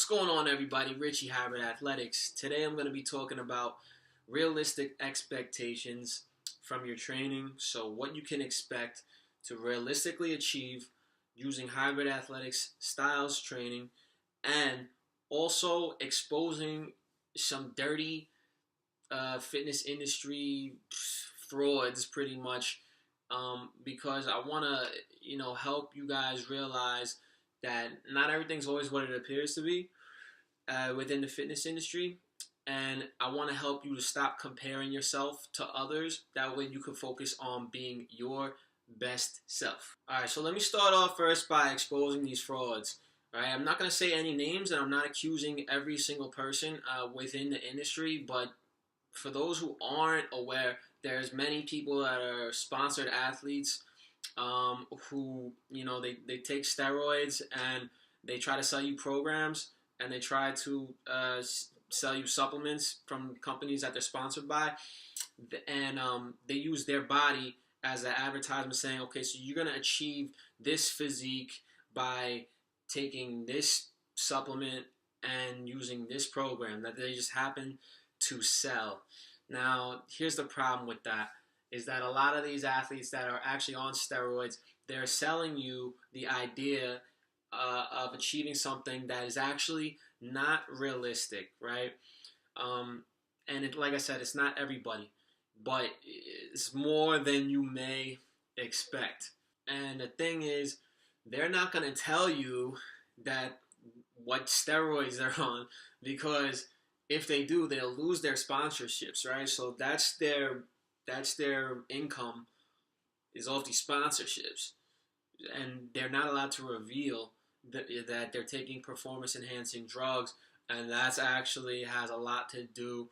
What's going on, everybody? Richie Hybrid Athletics. Today I'm going to be talking about realistic expectations from your training. So what you can expect to realistically achieve using hybrid athletics styles training, and also exposing some dirty fitness industry frauds pretty much, because I want to help you guys realize that not everything's always what it appears to be within the fitness industry. And I want to help you to stop comparing yourself to others. That way you can focus on being your best self. All right, so let me start off first by exposing these frauds. All right, I'm not going to say any names, and I'm not accusing every single person within the industry, but for those who aren't aware, there's many people that are sponsored athletes who, they take steroids and they try to sell you programs, and they try to sell you supplements from companies that they're sponsored by, and they use their body as an advertisement saying, okay, so you're going to achieve this physique by taking this supplement and using this program that they just happen to sell. Now, here's the problem with that, is that a lot of these athletes that are actually on steroids, they're selling you the idea of achieving something that is actually not realistic, right? Like I said, it's not everybody, but it's more than you may expect. And the thing is, they're not going to tell you that what steroids they're on, because if they do, they'll lose their sponsorships, right? So that's their income, is off these sponsorships, and they're not allowed to reveal that they're taking performance-enhancing drugs, and that's actually has a lot to do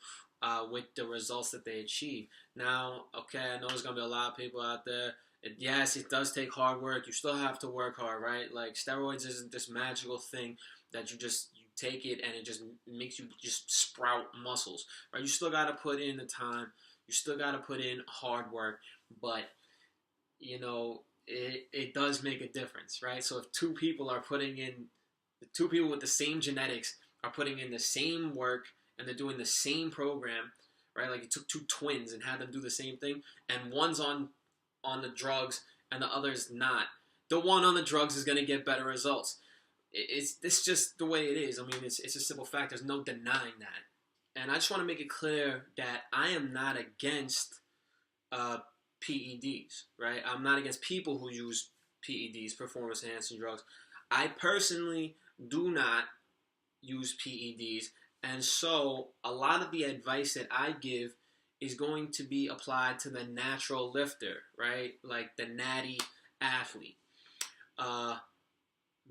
with the results that they achieve. Now, okay, I know there's gonna be a lot of people out there. Yes, it does take hard work. You still have to work hard, right? Like, steroids isn't this magical thing that you take it and it just makes you just sprout muscles, right? You still got to put in the time. You still got to put in hard work, but it does make a difference, right? So if two people with the same genetics are putting in the same work and they're doing the same program, right? Like, you took two twins and had them do the same thing, and one's on the drugs and the other's not. The one on the drugs is going to get better results. It's just the way it is. I mean, it's a simple fact. There's no denying that. And I just want to make it clear that I am not against PEDs, right? I'm not against people who use PEDs, performance-enhancing drugs. I personally do not use PEDs, and so a lot of the advice that I give is going to be applied to the natural lifter, right? Like the natty athlete.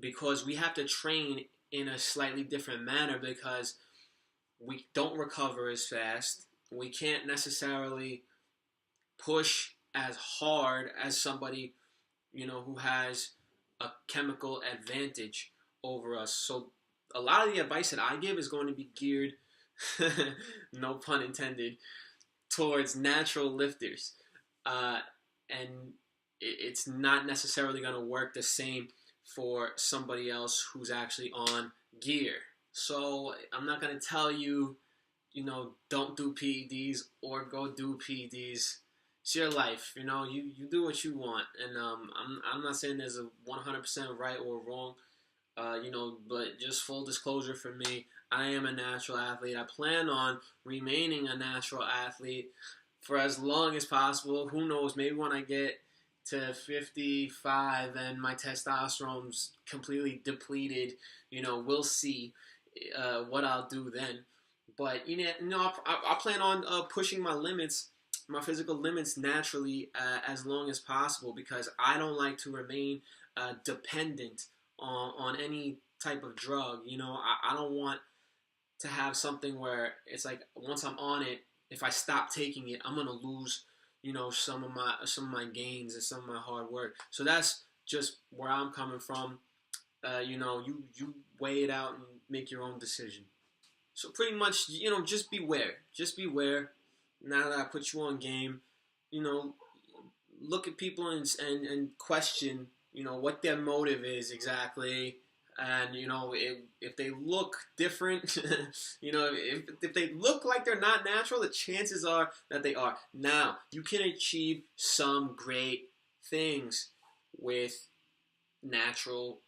Because we have to train in a slightly different manner, because we don't recover as fast. We can't necessarily push as hard as somebody, who has a chemical advantage over us. So a lot of the advice that I give is going to be geared, no pun intended, towards natural lifters. And it's not necessarily going to work the same for somebody else who's actually on gear. So I'm not going to tell you, don't do PEDs or go do PEDs. It's your life, you do what you want. And I'm not saying there's a 100% right or wrong, but just full disclosure for me, I am a natural athlete. I plan on remaining a natural athlete for as long as possible. Who knows, maybe when I get to 55 and my testosterone's completely depleted, we'll see what I'll do then. But I plan on pushing my limits, my physical limits, naturally as long as possible, because I don't like to remain dependent on any type of drug. I don't want to have something where it's like, once I'm on it, if I stop taking it, I'm gonna lose some of my gains and some of my hard work. So that's just where I'm coming from. You weigh it out and make your own decision. So pretty much, just beware. Just beware. Now that I put you on game, look at people and question, what their motive is exactly. And if they look different, if they look like they're not natural, the chances are that they are. Now, you can achieve some great things with natural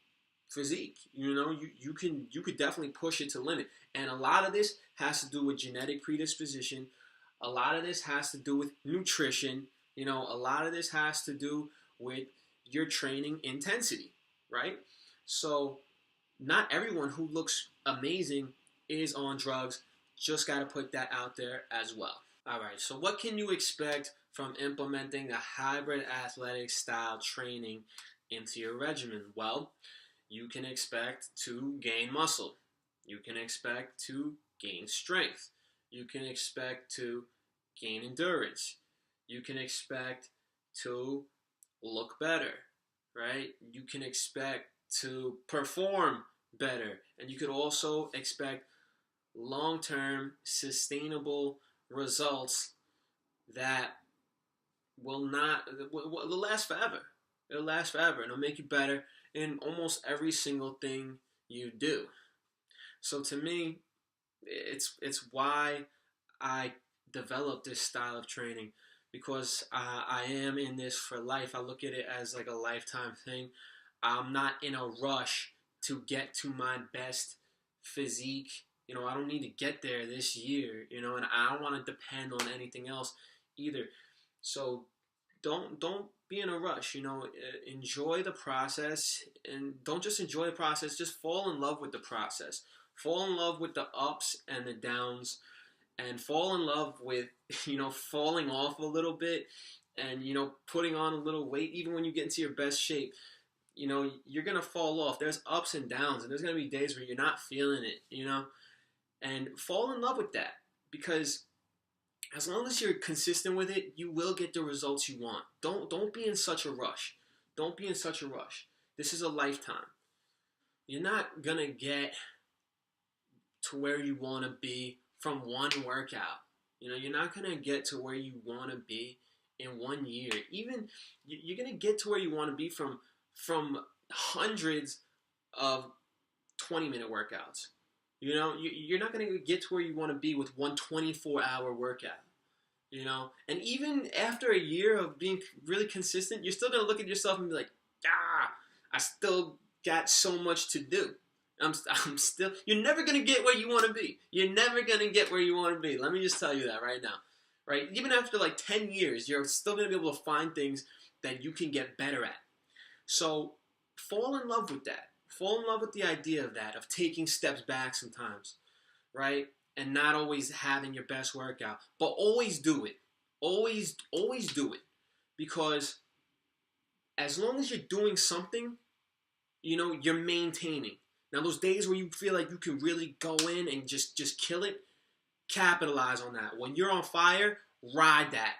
physique. You could definitely push it to limit. And a lot of this has to do with genetic predisposition. A lot of this has to do with nutrition. A lot of this has to do with your training intensity, right? So not everyone who looks amazing is on drugs. Just got to put that out there as well. All right, so what can you expect from implementing a hybrid athletic style training into your regimen? Well, you can expect to gain muscle. You can expect to gain strength. You can expect to gain endurance. You can expect to look better, right? You can expect to perform better. And you could also expect long-term sustainable results that will last forever. It'll last forever, and it'll make you better in almost every single thing you do. So to me, it's why I developed this style of training, because I am in this for life. I look at it as like a lifetime thing. I'm not in a rush to get to my best physique. I don't need to get there this year, and I don't want to depend on anything else either. So don't be in a rush. Enjoy the process, and don't just enjoy the process, just fall in love with the process. Fall in love with the ups and the downs, and fall in love with falling off a little bit, and putting on a little weight. Even when you get into your best shape, you're gonna fall off. There's ups and downs, and there's gonna be days where you're not feeling it, and fall in love with that, because as long as you're consistent with it, you will get the results you want. Don't be in such a rush. Don't be in such a rush. This is a lifetime. You're not gonna get to where you want to be from one workout. You're not gonna get to where you want to be in 1 year. Even you're gonna get to where you want to be from hundreds of 20-minute workouts. You're not going to get to where you want to be with one 24-hour workout. And even after a year of being really consistent, you're still going to look at yourself and be like, I still got so much to do. I'm still, you're never going to get where you want to be. You're never going to get where you want to be. Let me just tell you that right now. Right? Even after like 10 years, you're still going to be able to find things that you can get better at. So fall in love with that. Fall in love with the idea of that, of taking steps back sometimes, right? And not always having your best workout, but always do it. Always do it. Because as long as you're doing something, you're maintaining. Now, those days where you feel like you can really go in and just kill it, capitalize on that. When you're on fire, ride that.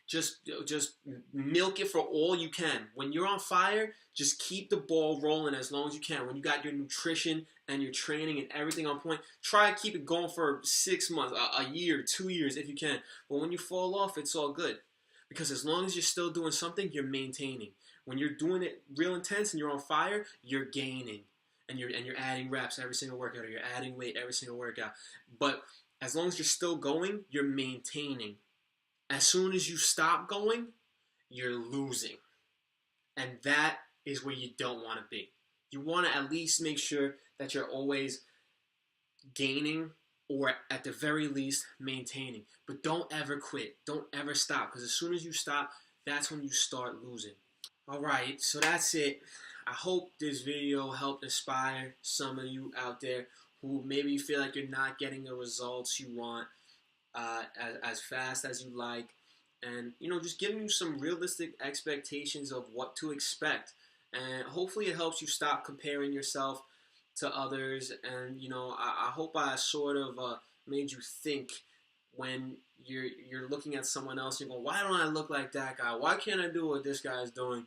Just milk it for all you can. When you're on fire, just keep the ball rolling as long as you can. When you got your nutrition and your training and everything on point, try to keep it going for 6 months, a year, 2 years if you can. But when you fall off, it's all good. Because as long as you're still doing something, you're maintaining. When you're doing it real intense and you're on fire, you're gaining. And you're adding reps every single workout, or you're adding weight every single workout. But as long as you're still going, you're maintaining. As soon as you stop going, you're losing. And that is where you don't want to be. You want to at least make sure that you're always gaining, or at the very least maintaining. But don't ever quit. Don't ever stop, because as soon as you stop, that's when you start losing. Alright, so that's it. I hope this video helped inspire some of you out there who maybe feel like you're not getting the results you want as fast as you like, and just giving you some realistic expectations of what to expect, and hopefully it helps you stop comparing yourself to others. And I hope I sort of made you think when you're looking at someone else, you're going, why don't I look like that guy? Why can't I do what this guy's doing?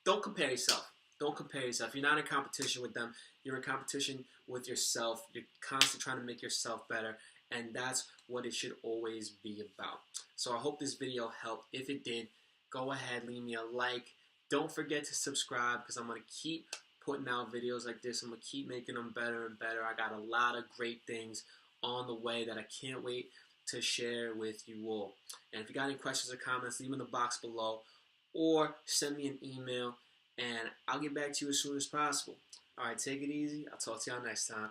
Don't compare yourself. Don't compare yourself. You're not in competition with them. You're in competition with yourself. You're constantly trying to make yourself better, and that's what it should always be about. So I hope this video helped. If it did, go ahead, leave me a like. Don't forget to subscribe, because I'm going to keep putting out videos like this. I'm going to keep making them better and better. I got a lot of great things on the way that I can't wait to share with you all. And if you got any questions or comments, leave them in the box below or send me an email and I'll get back to you as soon as possible. All right, take it easy. I'll talk to y'all next time.